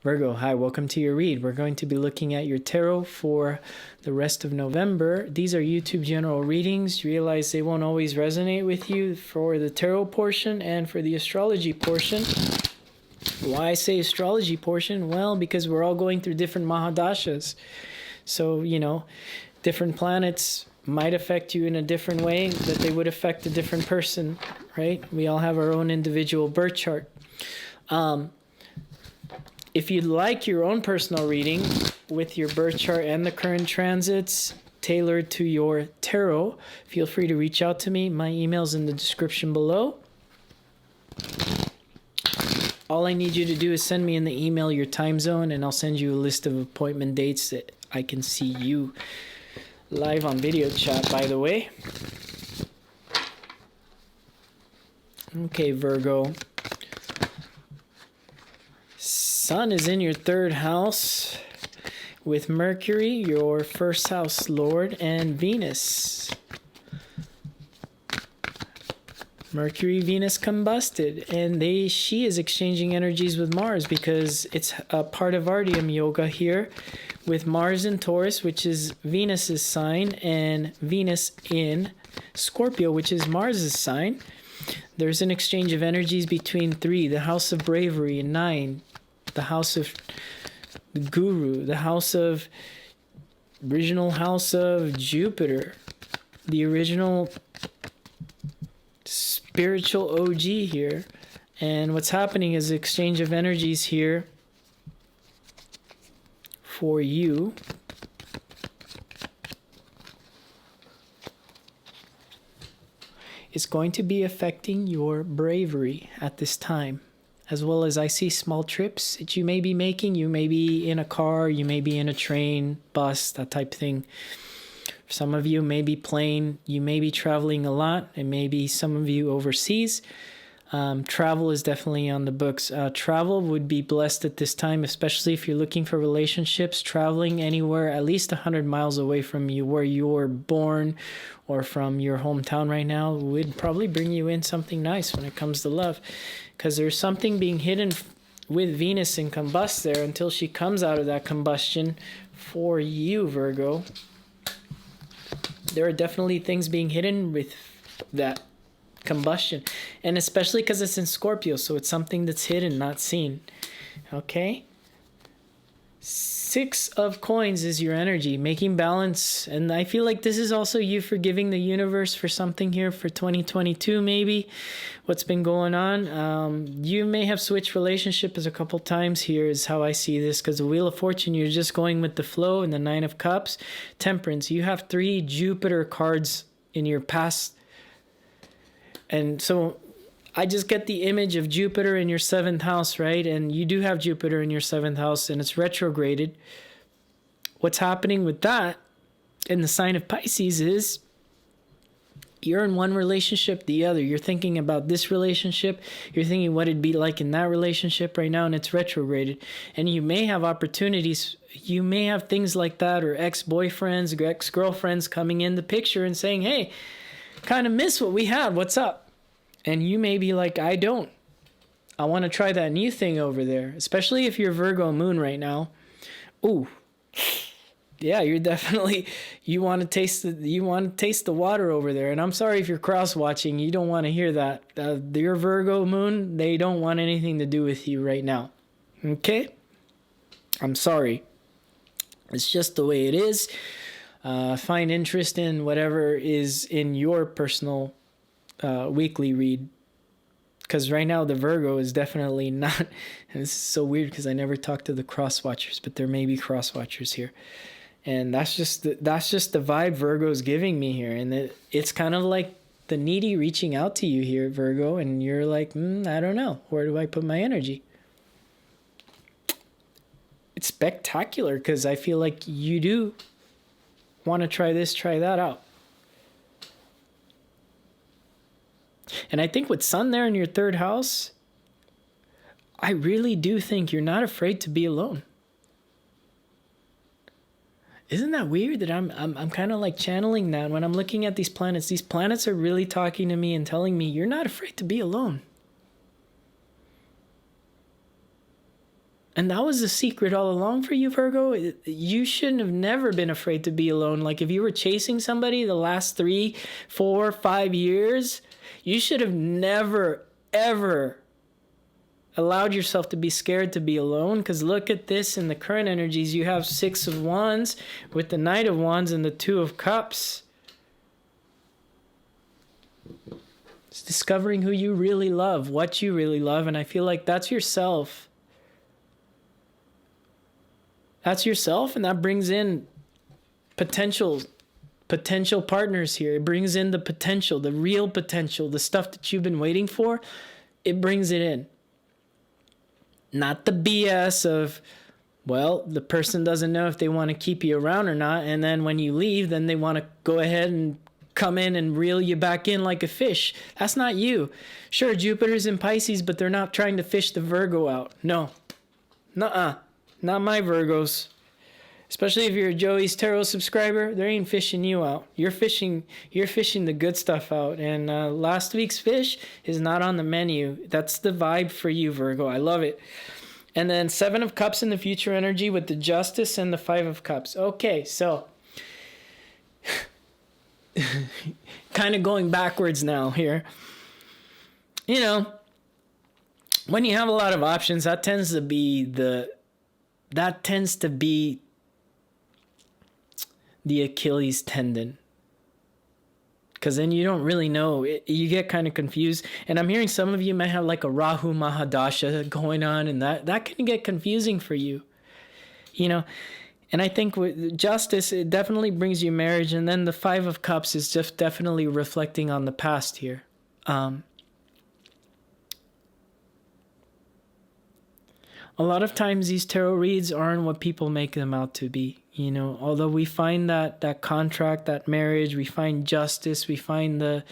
Virgo, hi, welcome to your read. We're going to be looking at your tarot for the rest of November. These are YouTube general readings. You realize they won't always resonate with you for the tarot portion and for the astrology portion. Why I say astrology portion? Well, because we're all going through different mahadashas. So, different planets might affect you in a different way that they would affect a different person, right? We all have our own individual birth chart. If you'd like your own personal reading with your birth chart and the current transits tailored to your tarot, feel free to reach out to me. My email's in the description below. All I need you to do is send me in the email your time zone, and I'll send you a list of appointment dates that I can see you live on video chat, by the way. Okay, Virgo. Sun is in your third house with Mercury, your first house lord, and Venus. Mercury, Venus combusted, and she is exchanging energies with Mars because it's a part of Ardiyam Yoga here with Mars in Taurus, which is Venus's sign, and Venus in Scorpio, which is Mars's sign. There's an exchange of energies between 3, the house of bravery, and 9, the house of the guru, the original house of Jupiter, the original spiritual OG here. And what's happening is exchange of energies here for you. It's going to be affecting your bravery at this time. As well as I see small trips that you may be making. You may be in a car, you may be in a train, bus, that type of thing. For some of you, maybe plane, you may be traveling a lot, and maybe some of you overseas. Travel is definitely on the books. Travel would be blessed at this time, especially if you're looking for relationships. Traveling anywhere at least 100 miles away from you, where you were born, or from your hometown right now, would probably bring you in something nice when it comes to love. Because there's something being hidden with Venus in combust there until she comes out of that combustion for you, Virgo. There are definitely things being hidden with that combustion. And especially because it's in Scorpio, so it's something that's hidden, not seen. Okay? 6 of coins is your energy, making balance. And I feel like this is also you forgiving the universe for something here for 2022, maybe. What's been going on. You may have switched relationships a couple times here is how I see this. Because the Wheel of Fortune, you're just going with the flow. And the 9 of Cups, Temperance. You have 3 Jupiter cards in your past. And so I just get the image of Jupiter in your 7th house, right? And you do have Jupiter in your 7th house, and it's retrograded. What's happening with that in the sign of Pisces is you're in one relationship, the other. You're thinking about this relationship. You're thinking what it'd be like in that relationship right now, and it's retrograded. And you may have opportunities. You may have things like that, or ex-boyfriends, ex-girlfriends coming in the picture and saying, hey, kind of miss what we had. What's up? And you may be like, I don't. I want to try that new thing over there. Especially if you're Virgo moon right now. Ooh. Yeah, you're definitely, you want to taste the water over there. And I'm sorry if you're cross watching, you don't want to hear that. Your Virgo moon, they don't want anything to do with you right now. Okay? I'm sorry. It's just the way it is. Find interest in whatever is in your personal weekly read, because right now the Virgo is definitely not, and this is so weird because I never talked to the cross watchers, but there may be cross watchers here, and that's just the vibe Virgo's giving me here. And it's kind of like the needy reaching out to you here, Virgo, and you're like, I don't know, where do I put my energy? It's spectacular because I feel like you do want to try this, try that out. And I think with Sun there in your 3rd house, I really do think you're not afraid to be alone. Isn't that weird that I'm kind of like channeling that when I'm looking at these planets? These planets are really talking to me and telling me you're not afraid to be alone. And that was the secret all along for you, Virgo. You shouldn't have never been afraid to be alone. Like if you were chasing somebody the last 3, 4, 5 years, you should have never, ever allowed yourself to be scared to be alone. Because look at this in the current energies. You have 6 of Wands with the Knight of Wands and the 2 of Cups. It's discovering who you really love, what you really love. And I feel like that's yourself. That's yourself, and that brings in potential partners here. It brings in the potential, the real potential, the stuff that you've been waiting for. It brings it in. Not the BS of, well, the person doesn't know if they want to keep you around or not, and then when you leave, then they want to go ahead and come in and reel you back in like a fish. That's not you. Sure, Jupiter's in Pisces, but they're not trying to fish the Virgo out. No. Nuh-uh. Not my Virgos. Especially if you're a Joey's Tarot subscriber, they ain't fishing you out. You're fishing the good stuff out. And last week's fish is not on the menu. That's the vibe for you, Virgo. I love it. And then 7 of Cups in the future energy with the Justice and the 5 of Cups. Okay, so kind of going backwards now here. You know, when you have a lot of options, that tends to be the Achilles tendon. Because then you don't really know. You get kind of confused. And I'm hearing some of you might have like a Rahu Mahadasha going on, and that can get confusing for you. You know, and I think with Justice, it definitely brings you marriage. And then the 5 of Cups is just definitely reflecting on the past here. A lot of times these tarot reads aren't what people make them out to be. You know, although we find that contract, that marriage, we find justice, we find the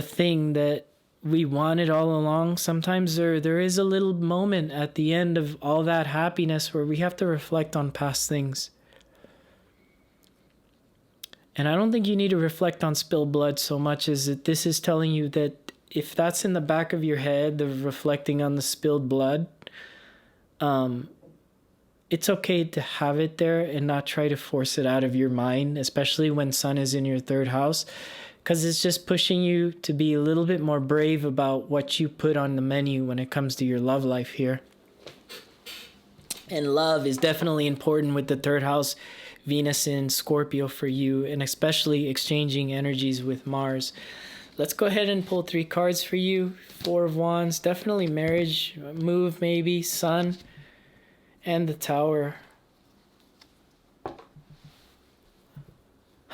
thing that we wanted all along. Sometimes there is a little moment at the end of all that happiness where we have to reflect on past things. And I don't think you need to reflect on spilled blood so much as that this is telling you that if that's in the back of your head, the reflecting on the spilled blood, it's okay to have it there and not try to force it out of your mind, especially when Sun is in your 3rd house, because it's just pushing you to be a little bit more brave about what you put on the menu when it comes to your love life here. And love is definitely important with the 3rd house, Venus in Scorpio for you, and especially exchanging energies with Mars. Let's go ahead and pull 3 cards for you. 4 of Wands, definitely marriage, move maybe, Sun, and the Tower.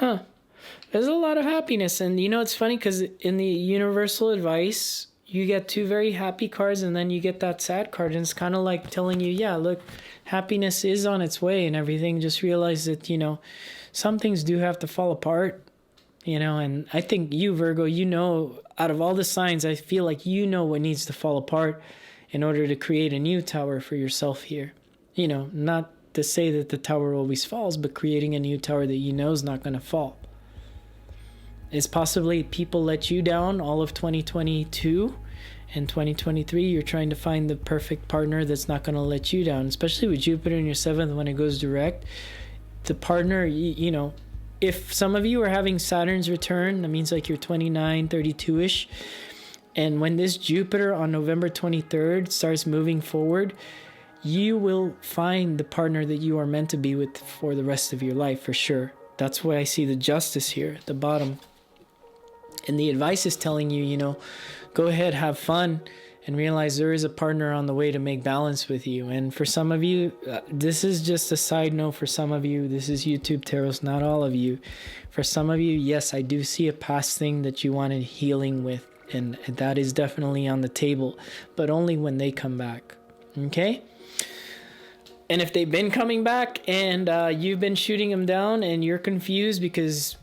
There's a lot of happiness. And you know, it's funny because in the universal advice, you get 2 very happy cards and then you get that sad card. And it's kind of like telling you, yeah, look, happiness is on its way and everything. Just realize that, you know, some things do have to fall apart. You know, and I think you, Virgo, you know, out of all the signs, I feel like you know what needs to fall apart in order to create a new tower for yourself here. You know, not to say that the tower always falls, but creating a new tower that you know is not going to fall. It's possibly people let you down all of 2022 and 2023. You're trying to find the perfect partner that's not going to let you down, especially with Jupiter in your 7th when it goes direct. The partner, you know, if some of you are having Saturn's return, that means like you're 29, 32-ish. And when this Jupiter on November 23rd starts moving forward, you will find the partner that you are meant to be with for the rest of your life, for sure. That's why I see the Justice here at the bottom. And the advice is telling you, you know, go ahead, have fun, and realize there is a partner on the way to make balance with you. And for some of you, this is just a side note for some of you. This is YouTube Tarots, not all of you. For some of you, yes, I do see a past thing that you wanted healing with. And that is definitely on the table, but only when they come back. Okay? And if they've been coming back and you've been shooting them down and you're confused because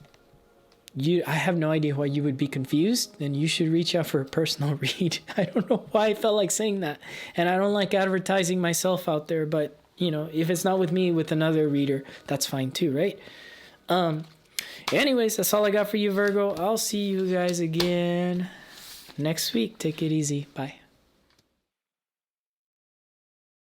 I have no idea why you would be confused, then you should reach out for a personal read. I don't know why I felt like saying that. And I don't like advertising myself out there, but, you know, if it's not with me, with another reader, that's fine too, right? Anyways, that's all I got for you, Virgo. I'll see you guys again next week. Take it easy. Bye.